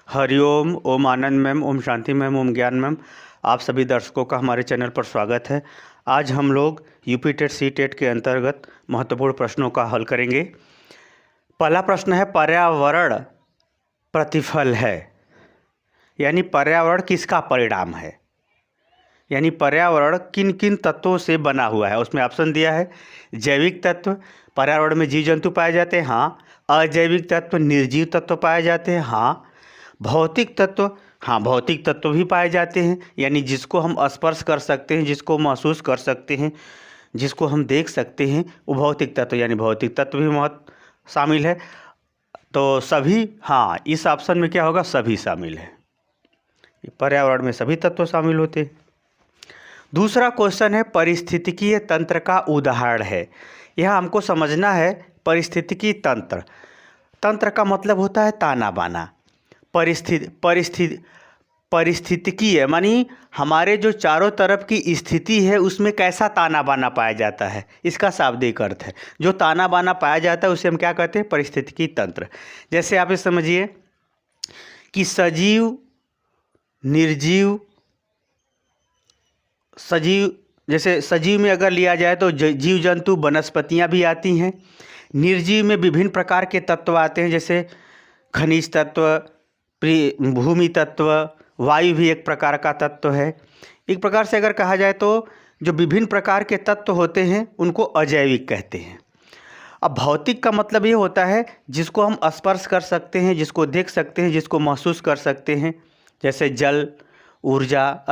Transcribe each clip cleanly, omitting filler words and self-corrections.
हरिओम, ओम आनंद ma'am, Om Shanti ma'am, ओम ज्ञान ma'am. आप सभी दर्शकों का हमारे चैनल पर स्वागत है। आज हम लोग यूपी टेट सी टेट के अंतर्गत महत्वपूर्ण प्रश्नों का हल करेंगे। पहला प्रश्न है, पर्यावरण प्रतिफल है, यानी पर्यावरण किसका परिणाम है, यानी पर्यावरण किन किन तत्वों से बना हुआ है। उसमें ऑप्शन दिया है, जैविक तत्व, पर्यावरण में जीव जंतु पाए जाते हैं, हाँ। अजैविक तत्व, निर्जीव तत्व पाए जाते हैं, हाँ। भौतिक तत्व, हाँ, भौतिक तत्व भी पाए जाते हैं, यानी जिसको हम स्पर्श कर सकते हैं, जिसको महसूस कर सकते हैं, जिसको हम देख सकते हैं, वो भौतिक तत्व, यानी भौतिक तत्व भी शामिल है। तो सभी, हाँ, इस ऑप्शन में क्या होगा, सभी शामिल है। पर्यावरण में सभी तत्व शामिल होते हैं। दूसरा क्वेश्चन है, पारिस्थितिकीय तंत्र का उदाहरण है। यह हमको समझना है, पारिस्थितिकी तंत्र, तंत्र का मतलब होता है ताना बाना। पारिस्थितिकीय मानी हमारे जो चारों तरफ की स्थिति है उसमें कैसा ताना बाना पाया जाता है, इसका शाब्दिक अर्थ है। जो ताना बाना पाया जाता है उसे हम क्या कहते हैं, पारिस्थितिकी तंत्र। जैसे आप ये समझिए कि सजीव, निर्जीव, सजीव, जैसे सजीव में अगर लिया जाए तो जीव जंतु, वनस्पतियाँ भी आती हैं। निर्जीव में विभिन्न प्रकार के तत्व आते हैं, जैसे खनिज तत्व, भूमि तत्व, वायु भी एक प्रकार का तत्व है। एक प्रकार से अगर कहा जाए तो जो विभिन्न प्रकार के तत्व होते हैं उनको अजैविक कहते हैं। अब भौतिक का मतलब ये होता है जिसको हम स्पर्श कर सकते हैं, जिसको देख सकते हैं, जिसको महसूस कर सकते हैं, जैसे जल, ऊर्जा,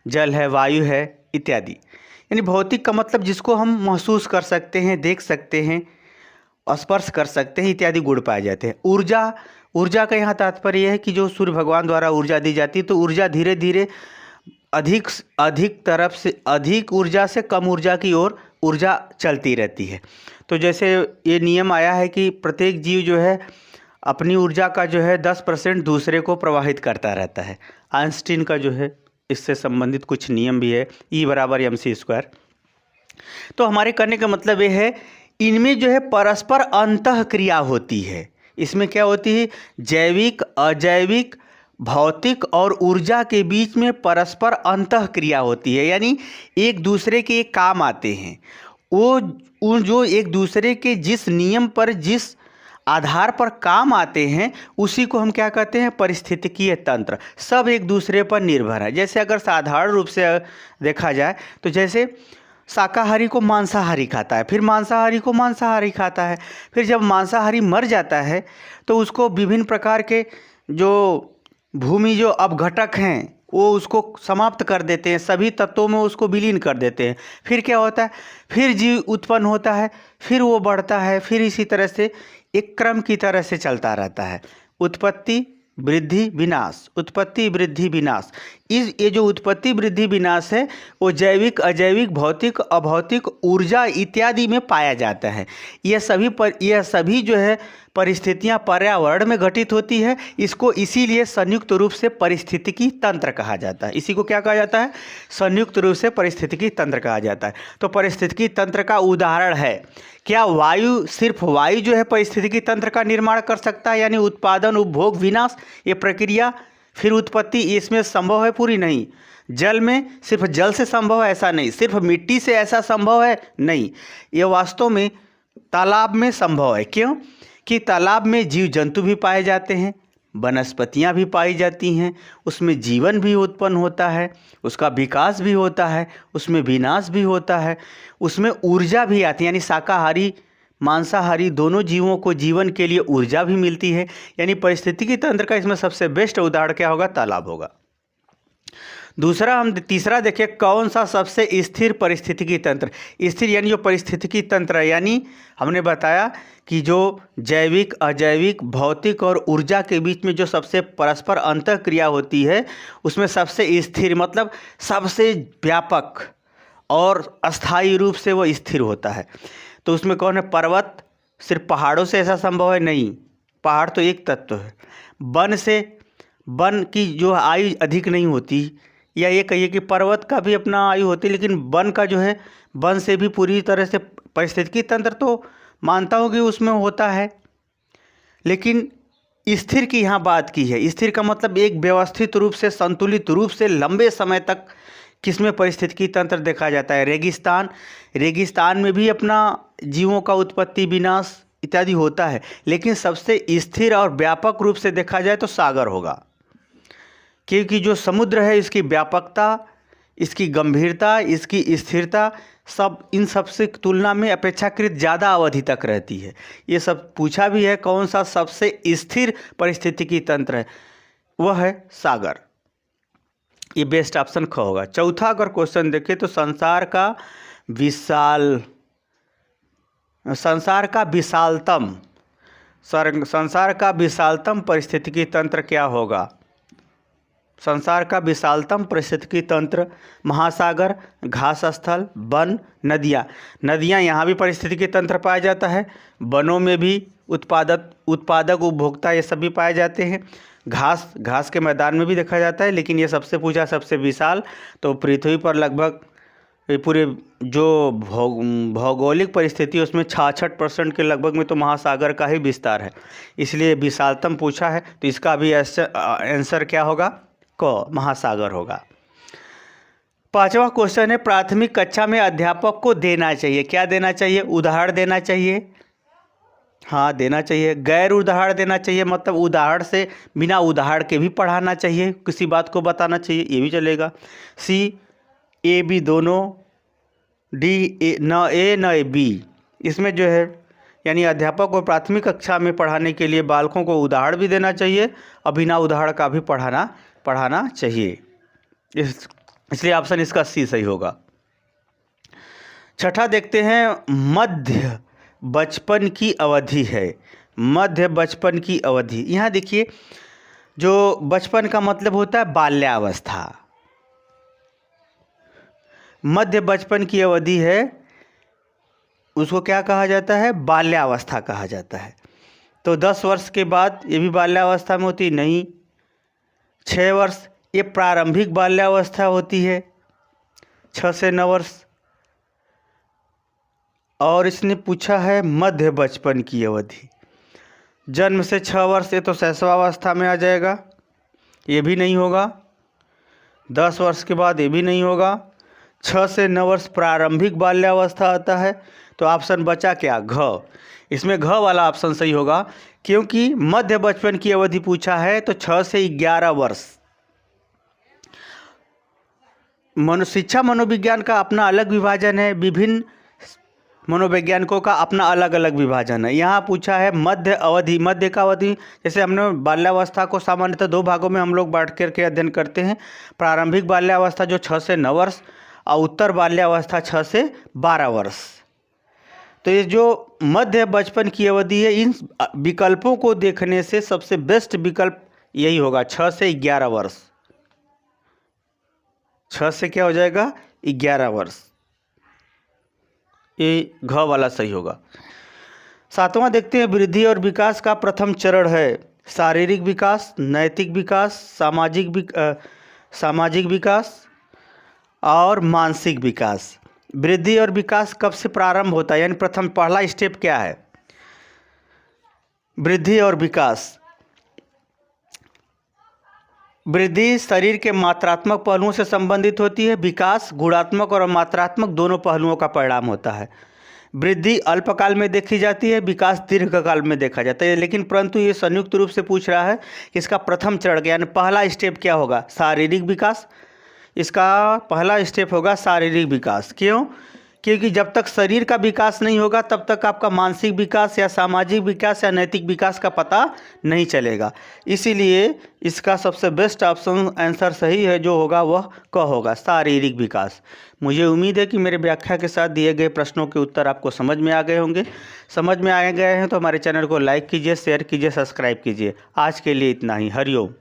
जल है, वायु है इत्यादि। यानी भौतिक का मतलब जिसको हम महसूस कर सकते हैं, देख सकते हैं, स्पर्श कर सकते हैं इत्यादि गुण पाए जाते हैं। ऊर्जा का यहाँ तात्पर्य है कि जो सूर्य भगवान द्वारा ऊर्जा दी जाती है, तो ऊर्जा धीरे धीरे अधिक ऊर्जा से कम ऊर्जा की ओर ऊर्जा चलती रहती है। तो जैसे ये नियम आया है कि प्रत्येक जीव जो है अपनी ऊर्जा का जो है 10% दूसरे को प्रवाहित करता रहता है। आइंस्टीन का जो है इससे संबंधित कुछ नियम भी है, E = mc²। तो हमारे कहने का मतलब ये है, इनमें जो है परस्पर अंतः क्रिया होती है। इसमें क्या होती है, जैविक, अजैविक, भौतिक और ऊर्जा के बीच में परस्पर अंतः क्रिया होती है, यानी एक दूसरे के काम आते हैं। वो जो एक दूसरे के जिस नियम पर, जिस आधार पर काम आते हैं, उसी को हम क्या कहते हैं, पारिस्थितिकीय तंत्र। सब एक दूसरे पर निर्भर है। जैसे अगर साधारण रूप से देखा जाए तो जैसे शाकाहारी को मांसाहारी खाता है, फिर मांसाहारी को मांसाहारी खाता है, फिर जब मांसाहारी मर जाता है तो उसको विभिन्न प्रकार के जो भूमि जो अपघटक हैं वो उसको समाप्त कर देते हैं, सभी तत्वों में उसको विलीन कर देते हैं। फिर क्या होता है, फिर जीव उत्पन्न होता है, फिर वो बढ़ता है, फिर इसी तरह से एक क्रम की तरह से चलता रहता है। उत्पत्ति, वृद्धि, विनाश, उत्पत्ति, वृद्धि, विनाश। ये जो उत्पत्ति, वृद्धि, विनाश है वो जैविक, अजैविक, भौतिक, अभौतिक, ऊर्जा इत्यादि में पाया जाता है। यह सभी जो है परिस्थितियां पर्यावरण में घटित होती है। इसको इसीलिए संयुक्त रूप से पारिस्थितिकी तंत्र कहा जाता है। इसी को क्या कहा जाता है, संयुक्त रूप से पारिस्थितिकी तंत्र कहा जाता है। तो पारिस्थितिकी तंत्र का उदाहरण है, क्या वायु, सिर्फ वायु जो है पारिस्थितिकी तंत्र का निर्माण कर सकता है, यानी उत्पादन, उपभोग, विनाश, ये प्रक्रिया, फिर उत्पत्ति, इसमें संभव है पूरी? नहीं। जल में सिर्फ जल से संभव है ऐसा नहीं, सिर्फ मिट्टी से ऐसा संभव है नहीं। ये वास्तव में तालाब में संभव है। क्यों? कि तालाब में जीव जंतु भी पाए जाते हैं, वनस्पतियाँ भी पाई जाती हैं, उसमें जीवन भी उत्पन्न होता है, उसका विकास भी होता है, उसमें विनाश भी होता है, उसमें ऊर्जा भी आती है, यानी शाकाहारी, मांसाहारी दोनों जीवों को जीवन के लिए ऊर्जा भी मिलती है। यानी पारिस्थितिकी तंत्र का इसमें सबसे बेस्ट उदाहरण क्या होगा, तालाब होगा। तीसरा देखिए, कौन सा सबसे स्थिर पारिस्थितिकी तंत्र, स्थिर यानी जो पारिस्थितिकी तंत्र है, यानी हमने बताया कि जो जैविक, अजैविक, भौतिक और ऊर्जा के बीच में जो सबसे परस्पर अंतः क्रिया होती है, उसमें सबसे स्थिर मतलब सबसे व्यापक और अस्थायी रूप से वो स्थिर होता है। तो उसमें कौन है, पर्वत। सिर्फ पहाड़ों से ऐसा संभव है? नहीं, पहाड़ तो एक तत्व है। वन की जो आयु अधिक नहीं होती, या ये कहिए कि पर्वत का भी अपना आयु होती है, लेकिन वन का जो है, वन से भी पूरी तरह से पारिस्थितिकी तंत्र तो मानता हूँ कि उसमें होता है, लेकिन स्थिर की यहाँ बात की है। स्थिर का मतलब एक व्यवस्थित रूप से, संतुलित रूप से लंबे समय तक किसमें पारिस्थितिकी तंत्र देखा जाता है? रेगिस्तान। रेगिस्तान में भी अपना जीवों का उत्पत्ति, विनाश इत्यादि होता है, लेकिन सबसे स्थिर और व्यापक रूप से देखा जाए तो सागर होगा, क्योंकि जो समुद्र है इसकी व्यापकता, इसकी गंभीरता, इसकी स्थिरता सब इन सब से तुलना में अपेक्षाकृत ज़्यादा अवधि तक रहती है। ये सब पूछा भी है, कौन सा सबसे स्थिर पारिस्थितिकी तंत्र है? वह है सागर। ये बेस्ट ऑप्शन ख होगा। चौथा अगर क्वेश्चन देखें तो संसार का विशालतम पारिस्थितिकी तंत्र क्या होगा? संसार का विशालतम पारिस्थितिकी तंत्र महासागर, घास स्थल, वन, नदियाँ। नदियाँ यहाँ भी पारिस्थितिकी तंत्र पाया जाता है, वनों में भी उत्पादक उपभोक्ता ये सभी पाए जाते हैं। घास के मैदान में भी देखा जाता है, लेकिन ये सबसे पूछा सबसे विशाल, तो पृथ्वी पर लगभग पूरे जो भौगोलिक परिस्थिति उसमें 66% के लगभग में तो महासागर का ही विस्तार है, इसलिए विशालतम पूछा है। तो इसका भी आंसर क्या होगा? क, महासागर होगा। पांचवा क्वेश्चन है, प्राथमिक कक्षा में अध्यापक को देना चाहिए, क्या देना चाहिए? उदाहरण देना चाहिए। हाँ, देना चाहिए। गैर उदाहरण देना चाहिए, मतलब उदाहरण से बिना उदाहरण के भी पढ़ाना चाहिए, किसी बात को बताना चाहिए, ये भी चलेगा। सी, ए बी दोनों, डी न ए न बी। इसमें जो है यानी अध्यापक को प्राथमिक कक्षा में पढ़ाने के लिए बालकों को उदाहरण भी देना चाहिए और बिना उदाहरण का भी पढ़ाना चाहिए। इसलिए ऑप्शन इसका सी सही होगा। छठा देखते हैं, मध्य बचपन की अवधि है। मध्य बचपन की अवधि, यहाँ देखिए जो बचपन का मतलब होता है बाल्यावस्था। मध्य बचपन की अवधि है, उसको क्या कहा जाता है? बाल्यावस्था कहा जाता है। तो 10 वर्ष के बाद ये भी बाल्यावस्था में होती नहीं। 6 वर्ष ये प्रारंभिक बाल्यावस्था होती है, 6 से 9 वर्ष। और इसने पूछा है मध्य बचपन की अवधि, जन्म से 6 वर्ष ये तो शैशवावस्था में आ जाएगा, ये भी नहीं होगा। 10 वर्ष के बाद ये भी नहीं होगा। 6 से 9 वर्ष प्रारंभिक बाल्यावस्था आता है। तो ऑप्शन बचा क्या? घ। इसमें घ वाला ऑप्शन सही होगा, क्योंकि मध्य बचपन की अवधि पूछा है तो 6 से 11 वर्ष। शिक्षा मनोविज्ञान का अपना अलग विभाजन है, विभिन्न मनोवैज्ञानिकों का अपना अलग अलग विभाजन है। यहाँ पूछा है मध्य अवधि, मध्य का अवधि, जैसे हमने बाल्यावस्था को सामान्यतः 2 भागों में हम लोग बांट करके अध्ययन करते हैं। प्रारंभिक बाल्यावस्था जो 6 से 9 वर्ष और उत्तर बाल्यावस्था 6 से 12 वर्ष। तो ये जो मध्य बचपन की अवधि है, इन विकल्पों को देखने से सबसे बेस्ट विकल्प यही होगा, 6 से 11 वर्ष। 6 से क्या हो जाएगा? 11 वर्ष। ये घ वाला सही होगा। 7वां देखते हैं, वृद्धि और विकास का प्रथम चरण है शारीरिक विकास, नैतिक विकास, सामाजिक विकास और मानसिक विकास। वृद्धि और विकास कब से प्रारंभ होता है, यानी प्रथम पहला स्टेप क्या है? वृद्धि और विकास। वृद्धि शरीर के मात्रात्मक पहलुओं से संबंधित होती है, विकास गुणात्मक और मात्रात्मक दोनों पहलुओं का परिणाम होता है। वृद्धि अल्पकाल में देखी जाती है, विकास दीर्घकाल में देखा जाता है, लेकिन परंतु ये संयुक्त रूप से पूछ रहा है कि इसका प्रथम चरण यानी पहला स्टेप क्या होगा? शारीरिक विकास। इसका पहला स्टेप होगा शारीरिक विकास। क्यों? क्योंकि जब तक शरीर का विकास नहीं होगा तब तक आपका मानसिक विकास या सामाजिक विकास या नैतिक विकास का पता नहीं चलेगा। इसीलिए इसका सबसे बेस्ट ऑप्शन आंसर सही है जो होगा वह क होगा, शारीरिक विकास। मुझे उम्मीद है कि मेरे व्याख्या के साथ दिए गए प्रश्नों के उत्तर आपको समझ में आ गए होंगे। समझ में आ गए हैं तो हमारे चैनल को लाइक कीजिए, शेयर कीजिए, सब्सक्राइब कीजिए। आज के लिए इतना ही। हरिओम।